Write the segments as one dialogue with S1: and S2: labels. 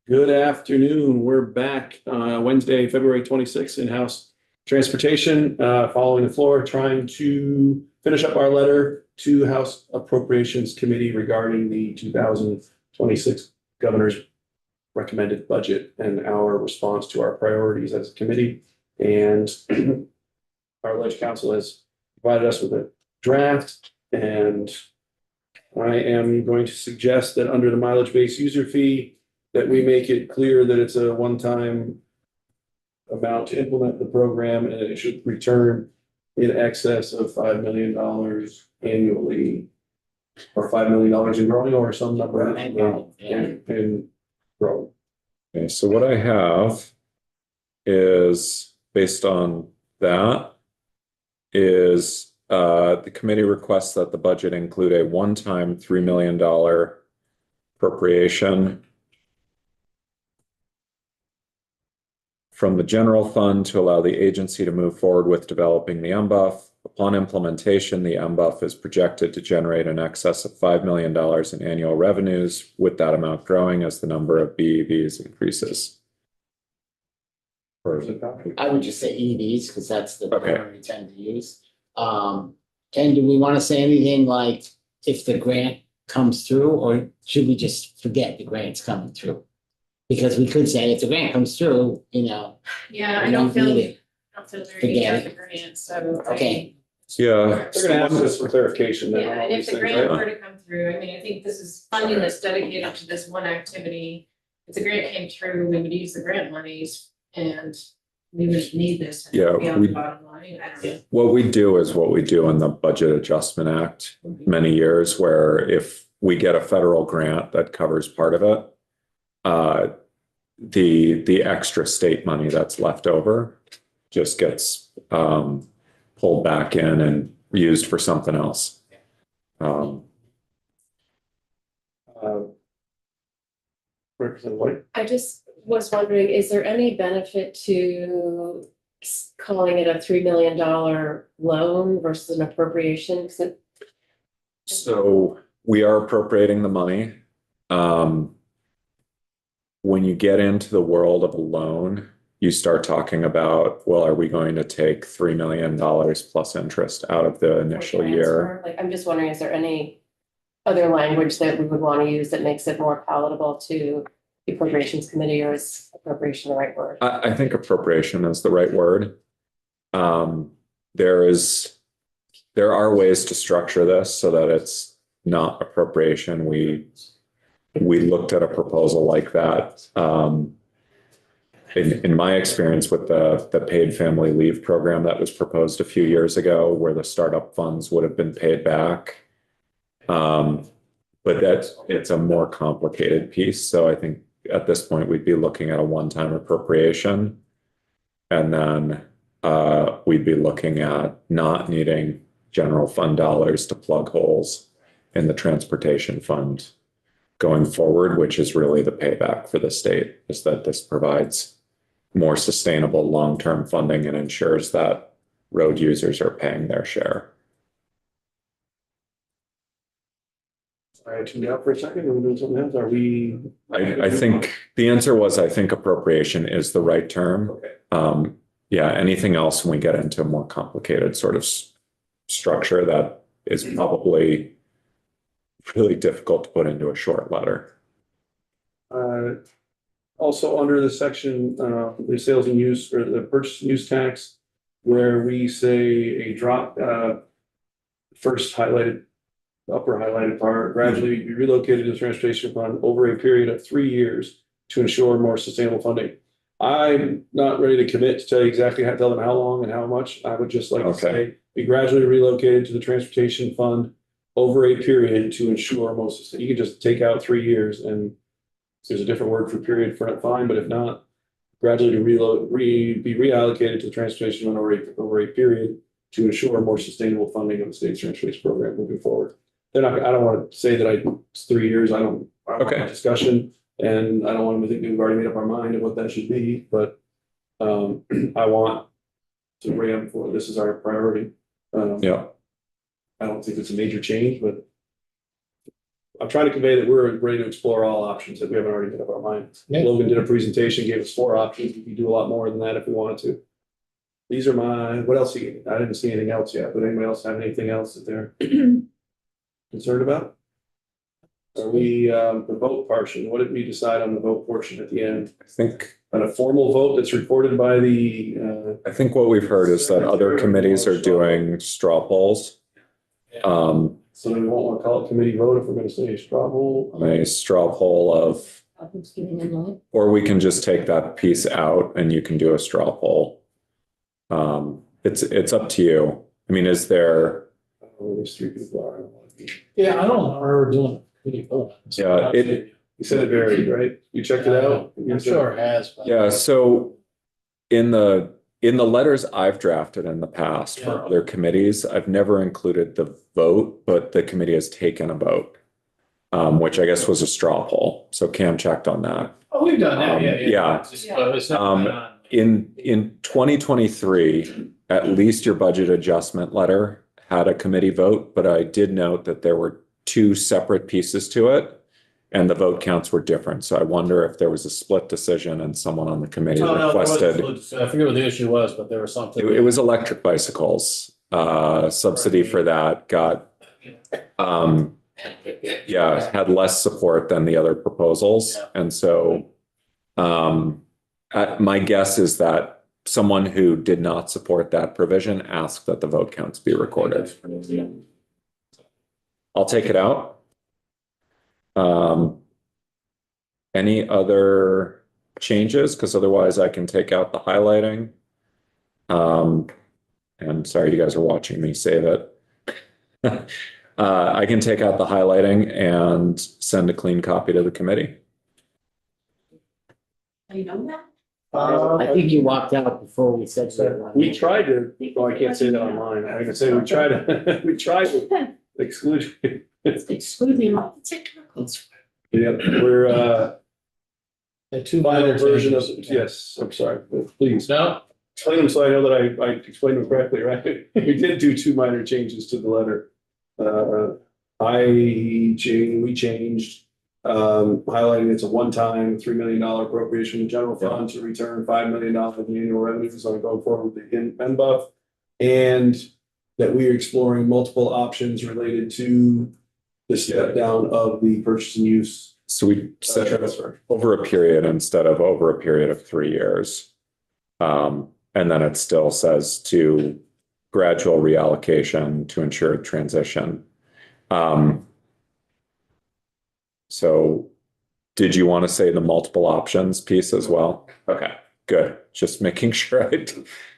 S1: Good afternoon. We're back Wednesday, February 26th in-house transportation, following the floor, trying to finish up our letter to House Appropriations Committee regarding the 2026 governor's recommended budget and our response to our priorities as a committee. And our Ledge Council has provided us with a draft, and I am going to suggest that under the mileage-based user fee, that we make it clear that it's a one-time amount to implement the program, and it should return in excess of $5 million annually, or $5 million in growing, or some number in growing.
S2: Okay, so what I have is, based on that, is the committee requests that the budget include a one-time $3 million appropriation from the general fund to allow the agency to move forward with developing the MBUF. Upon implementation, the MBUF is projected to generate in excess of $5 million in annual revenues, with that amount growing as the number of BEVs increases.
S3: I would just say EVs because that's the term we tend to use. Ken, do we want to say anything like if the grant comes through, or should we just forget the grant's coming through? Because we could say if the grant comes through,
S4: Yeah, I
S3: we
S4: don't feel,
S3: need it.
S4: I don't feel very
S3: Forget
S4: good about the grant, so.
S3: Okay.
S2: Yeah.
S1: They're gonna ask us for clarification then
S4: Yeah,
S1: on all
S4: and if
S1: these
S4: the
S1: things,
S4: grant
S1: right?
S4: were to come through, I mean, I think this is funding that's dedicated to this one activity. If the grant came through, we would use the grant monies and we would need this. and it would be on the bottom line. I don't know.
S2: What we do is what we do in the Budget Adjustment Act many years, where if we get a federal grant that covers part of it, the extra state money that's left over just gets pulled back in and used for something else.
S1: Representative White?
S5: I just was wondering, is there any benefit to calling it a $3 million loan versus an appropriation?
S2: So we are appropriating the money. When you get into the world of a loan, you start talking about, well, are we going to take $3 million plus interest out of the initial year?
S5: Like, I'm just wondering, is there any other language that we would want to use that makes it more palatable to the appropriations committee, or is appropriation the right word?
S2: I think appropriation is the right word. There are ways to structure this so that it's not appropriation. We looked at a proposal like that. In my experience with the paid family leave program that was proposed a few years ago, where the startup funds would have been paid back. But it's a more complicated piece. So I think at this point, we'd be looking at a one-time appropriation. And then we'd be looking at not needing general fund dollars to plug holes in the transportation fund going forward, which is really the payback for the state, is that this provides more sustainable long-term funding and ensures that road users are paying their share.
S1: All right, tuned out for a second. Are we doing something else? Are we?
S2: I think the answer was, I think appropriation is the right term.
S1: Okay.
S2: Yeah, anything else when we get into a more complicated sort of structure that is probably really difficult to put into a short letter.
S1: Also under the section, the sales and use, or the purchase and use tax, where we say a drop, first highlighted, upper highlighted part, gradually be relocated to the transportation fund over a period of 3 years to ensure more sustainable funding. I'm not ready to commit to tell you exactly tell them how long and how much. I would just like to say, be gradually relocated to the transportation fund over a period to ensure most, you can just take out 3 years, and if there's a different word for period for it, fine, but if not, gradually to be reallocated to the transportation fund over a period to ensure more sustainable funding of the state's transportation program moving forward. I don't want to say that it's 3 years. I want discussion, and I don't want them to think we've already made up our mind of what that should be, but I want to ram for this is our priority.
S2: Yeah.
S1: I don't think it's a major change, but I'm trying to convey that we're ready to explore all options that we haven't already made up our mind.
S6: Yeah.
S1: Logan did a presentation, gave us 4 options. We could do a lot more than that if we wanted to. These are what else I didn't see anything else yet, but anybody else have anything else that they're concerned about? Are we, the vote portion, what did we decide on the vote portion at the end?
S2: I think,
S1: On a formal vote that's recorded by the,
S2: I think what we've heard is that other committees are doing straw polls.
S1: So then we won't want to call it committee vote if we're gonna say straw poll.
S2: A straw poll of,
S5: Who's giving in line?
S2: or we can just take that piece out and you can do a straw poll. It's up to you. I mean, is there,
S1: I don't know where these 3 people are. I don't wanna be-
S6: Yeah, I don't know, we're doing pretty good.
S2: Yeah,
S1: You said it varied, right? You checked it out?
S6: I'm sure it has. but-
S2: yeah, so in the letters I've drafted in the past for
S6: Yeah.
S2: other committees, I've never included the vote, but the committee has taken a vote. Which I guess was a straw poll. So Cam checked on that.
S6: Oh, we've done that, yeah.
S2: Yeah.
S6: It's just, it's not on-
S2: In 2023, at least your budget adjustment letter had a committee vote, but I did note that there were 2 separate pieces to it. And the vote counts were different. So I wonder if there was a split decision and someone on the committee
S6: No, no, there was-
S2: requested.
S6: I forget what the issue was, but there was something.
S2: It was electric bicycles, subsidy for that got, yeah, had less support than the other proposals.
S6: Yeah.
S2: And so, my guess is that someone who did not support that provision asked that the vote counts be recorded. I'll take it out. Any other changes? Because otherwise I can take out the highlighting. And sorry, you guys are watching me say that. I can take out the highlighting and send a clean copy to the committee.
S4: Have you done that?
S3: I think you walked out before we said that.
S1: We tried to, well, I can't say that online. I can say we tried to, we tried to exclude.
S4: Excluding all the technicals.
S1: Yeah, we're,
S6: The 2
S1: final
S6: minor
S1: version of,
S6: changes.
S1: yes, I'm sorry, please.
S6: No,
S1: Explain them so I know that I explained them correctly, right? We did do 2 minor changes to the letter. We changed, highlighting it's a one-time $3 million appropriation to general fund to return $5 million of the annual revenues on going forward with the NBUF. And that we are exploring multiple options related to the step down of the purchase and use
S2: So we said
S1: transfer.
S2: over a period instead of over a period of 3 years. And then it still says to gradual reallocation to ensure transition. So did you want to say the multiple options piece as well? Okay, good. Just making sure I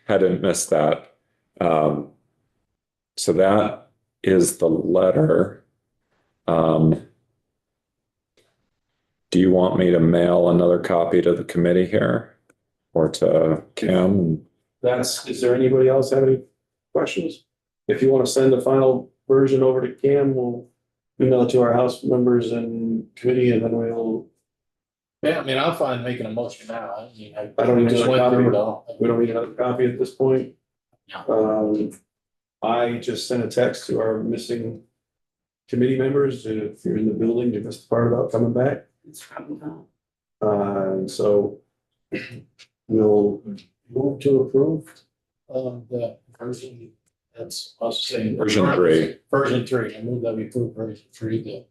S2: hadn't missed that. So that is the letter. Do you want me to mail another copy to the committee here or to Kim?
S1: Is there anybody else have any questions? If you want to send the final version over to Cam, we'll email it to our House members and committee, and then we'll,
S6: yeah, I mean, I'm fine making a motion now. I mean,
S1: I don't need
S6: just
S1: another
S6: went through
S1: copy.
S6: it all.
S1: we don't need another copy at this point. I just sent a text to our missing committee members, and if you're in the building, you missed the part about coming back.
S4: It's probably not.
S1: So we'll
S6: Move to approve, the version, that's, I was saying.
S2: Version 3.
S6: Version 3, I move that we approve version 3 to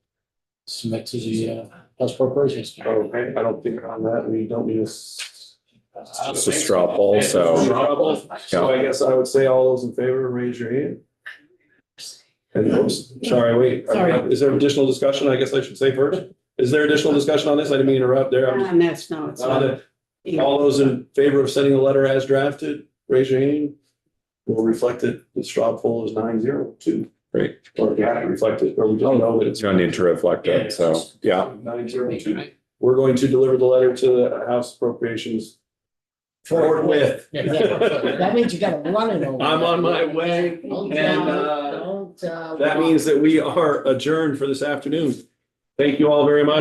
S6: submit to the, House Appropriations. Committee.
S1: okay, I don't think on that, we don't need a
S2: It's just a straw poll, so.
S1: So I guess I would say all those in favor, raise your hand. And oops, sorry, wait,
S4: Sorry.
S1: is there additional discussion? I guess I should say first. Is there additional discussion on this? I didn't mean to interrupt there. I'm just-
S4: And that's no, it's
S1: on
S4: not.
S1: it. All those in favor of sending the letter as drafted, raise your hand. We'll reflect it, the straw poll is 902.
S2: Great.
S1: Or you have to reflect it, or we don't know that it's.
S2: You don't need to reflect it, so, yeah.
S1: 902. We're going to deliver the letter to the House Appropriations forthwith.
S6: Yeah.
S3: That means you gotta run it over.
S1: I'm on my way,
S3: Don't,
S1: and,
S3: don't,
S1: that means that we are adjourned for this afternoon. Thank you all very much.